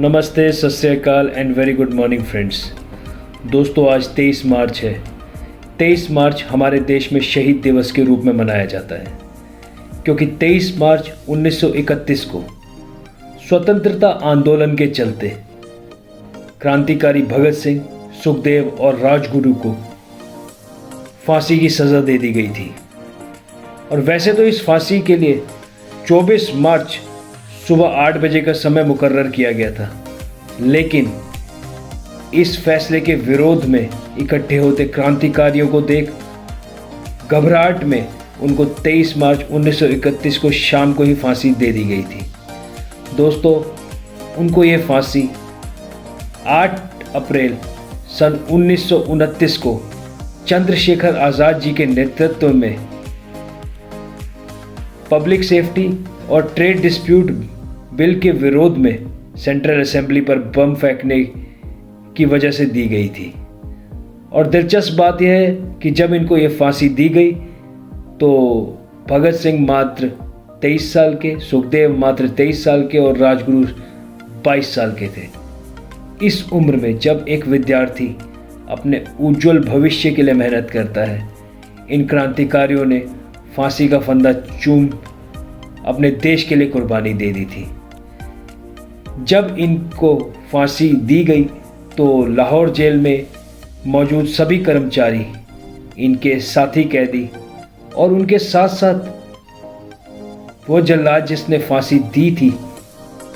नमस्ते, सत श्री अकाल and very good morning friends. दोस्तों, आज 23 मार्च है। 23 मार्च हमारे देश में शहीद दिवस के रूप में मनाया जाता है, क्योंकि 23 मार्च 1931 को स्वतंत्रता आंदोलन के चलते क्रांतिकारी भगत सिंह, सुखदेव और राजगुरु को फांसी की सज़ा दे दी गई थी। और वैसे तो इस फांसी के लिए 24 मार्च सुबह 8 बजे का समय मुकर्रर किया गया था, लेकिन इस फैसले के विरोध में इकट्ठे होते क्रांतिकारियों को देख घबराहट में उनको 23 मार्च 1931 को शाम को ही फांसी दे दी गई थी। दोस्तों, उनको ये फांसी 8 अप्रैल सन 1929 को चंद्रशेखर आज़ाद जी के नेतृत्व में पब्लिक सेफ्टी और ट्रेड डिस्प्यूट बिल के विरोध में सेंट्रल असेंबली पर बम फेंकने की वजह से दी गई थी। और दिलचस्प बात यह है कि जब इनको ये फांसी दी गई तो भगत सिंह मात्र 23 साल के, सुखदेव मात्र 23 साल के और राजगुरु 22 साल के थे। इस उम्र में जब एक विद्यार्थी अपने उज्जवल भविष्य के लिए मेहनत करता है, इन क्रांतिकारियों ने फांसी का फंदा चूम अपने देश के लिए कुर्बानी दे दी थी। जब इनको फांसी दी गई तो लाहौर जेल में मौजूद सभी कर्मचारी, इनके साथी कैदी और उनके साथ साथ वो जल्लाद जिसने फांसी दी थी,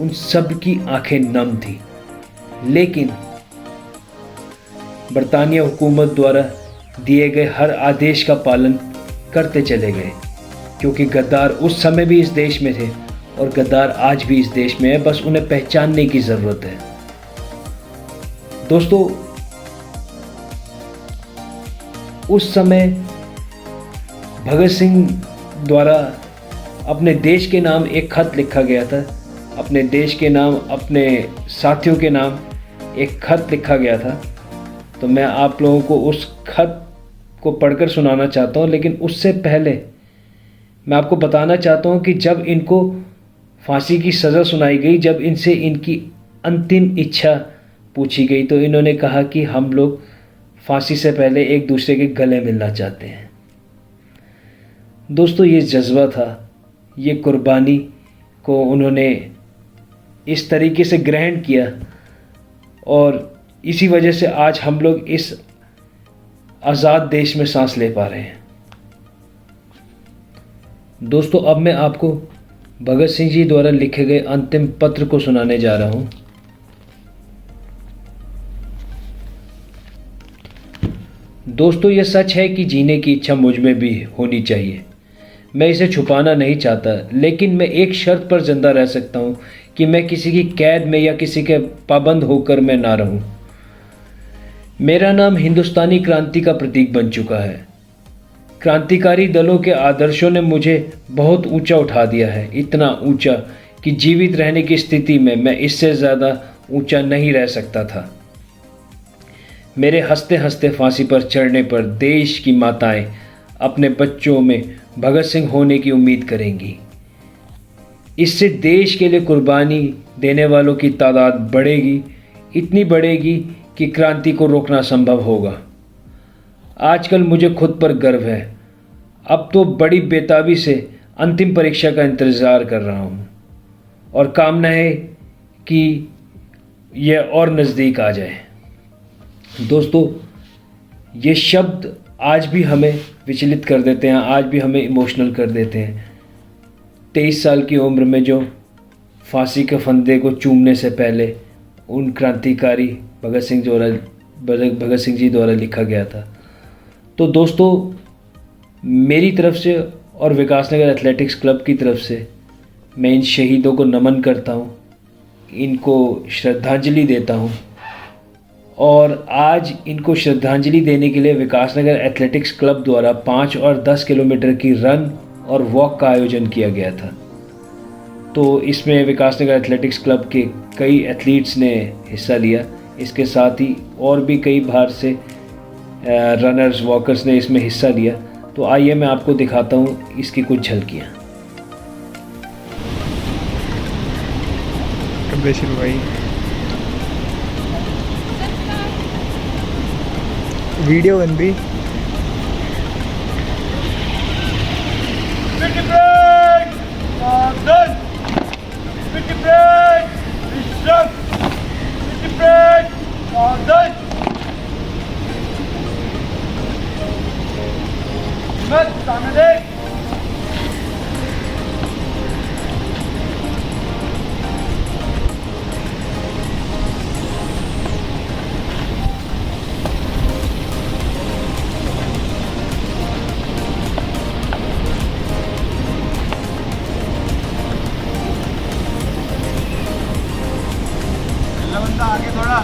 उन सब की आंखें नम थी। लेकिन बरतानिया हुकूमत द्वारा दिए गए हर आदेश का पालन करते चले गए, क्योंकि गद्दार उस समय भी इस देश में थे और गद्दार आज भी इस देश में है, बस उन्हें पहचानने की ज़रूरत है। दोस्तों, उस समय भगत सिंह द्वारा अपने देश के नाम एक खत लिखा गया था, अपने देश के नाम, अपने साथियों के नाम एक खत लिखा गया था। तो मैं आप लोगों को उस खत को पढ़कर सुनाना चाहता हूँ, लेकिन उससे पहले मैं आपको बताना चाहता हूँ कि जब इनको फांसी की सज़ा सुनाई गई, जब इनसे इनकी अंतिम इच्छा पूछी गई, तो इन्होंने कहा कि हम लोग फांसी से पहले एक दूसरे के गले मिलना चाहते हैं। दोस्तों, ये जज्बा था, ये कुर्बानी को उन्होंने इस तरीके से ग्रहण किया और इसी वजह से आज हम लोग इस आज़ाद देश में सांस ले पा रहे हैं। दोस्तों, अब मैं आपको भगत सिंह जी द्वारा लिखे गए अंतिम पत्र को सुनाने जा रहा हूं। दोस्तों, यह सच है कि जीने की इच्छा मुझ में भी होनी चाहिए। मैं इसे छुपाना नहीं चाहता, लेकिन मैं एक शर्त पर जिंदा रह सकता हूं कि मैं किसी की कैद में या किसी के पाबंद होकर मैं ना रहूं। मेरा नाम हिंदुस्तानी क्रांति का प्रतीक बन चुका है। क्रांतिकारी दलों के आदर्शों ने मुझे बहुत ऊंचा उठा दिया है, इतना ऊंचा कि जीवित रहने की स्थिति में मैं इससे ज़्यादा ऊंचा नहीं रह सकता था। मेरे हंसते हंसते फांसी पर चढ़ने पर देश की माताएं अपने बच्चों में भगत सिंह होने की उम्मीद करेंगी। इससे देश के लिए कुर्बानी देने वालों की तादाद बढ़ेगी, इतनी बढ़ेगी कि क्रांति को रोकना संभव होगा। आजकल मुझे खुद पर गर्व है। अब तो बड़ी बेताबी से अंतिम परीक्षा का इंतज़ार कर रहा हूँ और कामना है कि यह और नज़दीक आ जाए। दोस्तों, ये शब्द आज भी हमें विचलित कर देते हैं, आज भी हमें इमोशनल कर देते हैं। 23 साल की उम्र में जो फांसी के फंदे को चूमने से पहले उन क्रांतिकारी भगत सिंह जी द्वारा लिखा गया था। तो दोस्तों, मेरी तरफ से और विकासनगर एथलेटिक्स क्लब की तरफ से मैं इन शहीदों को नमन करता हूँ, इनको श्रद्धांजलि देता हूँ। और आज इनको श्रद्धांजलि देने के लिए विकासनगर एथलेटिक्स क्लब द्वारा 5 और 10 किलोमीटर की रन और वॉक का आयोजन किया गया था। तो इसमें विकासनगर एथलेटिक्स क्लब के कई एथलीट्स ने हिस्सा लिया। इसके साथ ही और भी कई बाहर से रनर्स, वॉकर्स ने इसमें हिस्सा लिया। तो आइए मैं आपको दिखाता हूँ इसकी कुछ झलकियाँ। कमलेश्वर भाई वीडियो बन रही। आगे थोड़ा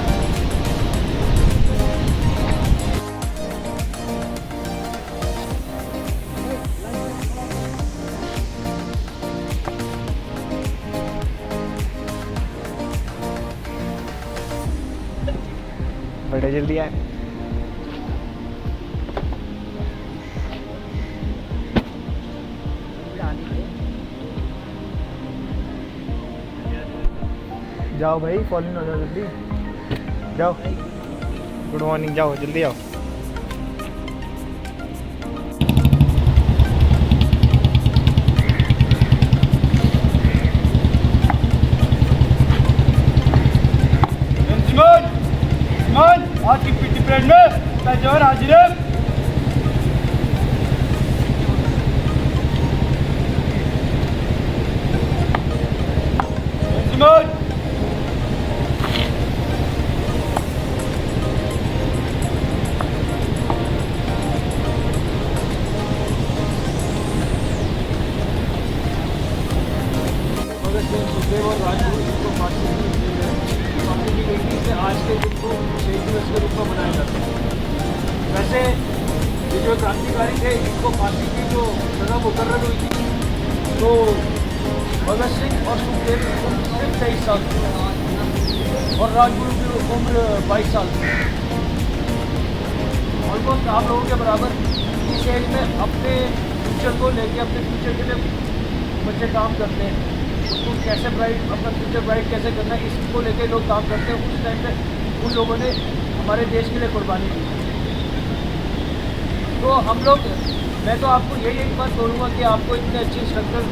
बड़े जल्दी आए। जाओ भाई, फॉलो हो जाओ जल्दी, जाओ। गुड मॉर्निंग, जाओ जल्दी आओ। आज की पीटी परेड में पेशेवर हाजिर है। सुखदेव और राजगुरु को फांसी की गई थी, इसे आज के दिन को शहीद दिवस के रूप में मनाया जाता है। वैसे ये जो क्रांतिकारी थे, इनको फांसी की जो सज़ा मुकर्रर हुई थी, तो भगत सिंह और सुखदेव की उम्र सिर्फ 23 साल थी और राजगुरु की उम्र 22 साल थी। ऑलमोस्ट आप लोगों के बराबर इस एज में अपने फ्यूचर को लेके, अपने फ्यूचर के लिए बच्चे काम करते हैं। उसको कैसे ब्राइट, अपना फ्यूचर ब्राइट कैसे करना है, इसको लेके लोग काम करते हैं। उस टाइम पे उन लोगों ने हमारे देश के लिए कुर्बानी दी। तो हम लोग, मैं तो आपको यही एक बात बोलूँगा कि आपको इतने अच्छे इंस्ट्रक्टर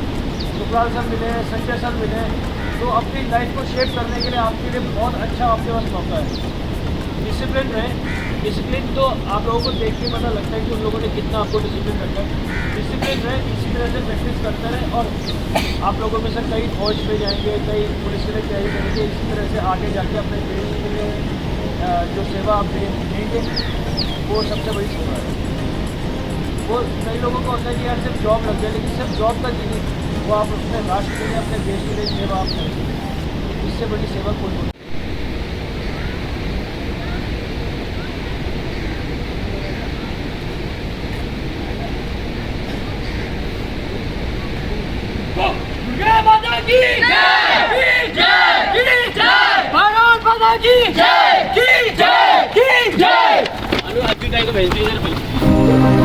सुखलाल सर मिले हैं, संजय सर मिले हैं, तो अपनी लाइफ को शेप करने के लिए आपके लिए बहुत अच्छा आपके पास मौका है। डिसिप्लिन रहे। डिसिप्लिन तो आप लोगों को देख के पता लगता है कि उन लोगों ने कितना आपको डिसिप्लिन रखा है। डिसिप्लिन रहे, इसी तरह से प्रैक्टिस करते रहें और आप लोगों में से कई फौज में जाएंगे, कई पुलिस के लिए तैयारी करेंगे। इसी तरह से आगे जाके अपने देश के लिए जो सेवा आप देंगे, वो सबसे बड़ी सेवा है। वो कई लोगों को होता है कि यार सिर्फ जॉब लग जाए, लेकिन सिर्फ जॉब तक ही नहीं, वो आप अपने राष्ट्र के लिए, अपने देश के लिए सेवा आप करेंगे। इससे बड़ी सेवा कोई नहीं। माता की जय, जय, भारत माता की जय, जय, जय। अनु आज को भेज दीजिए।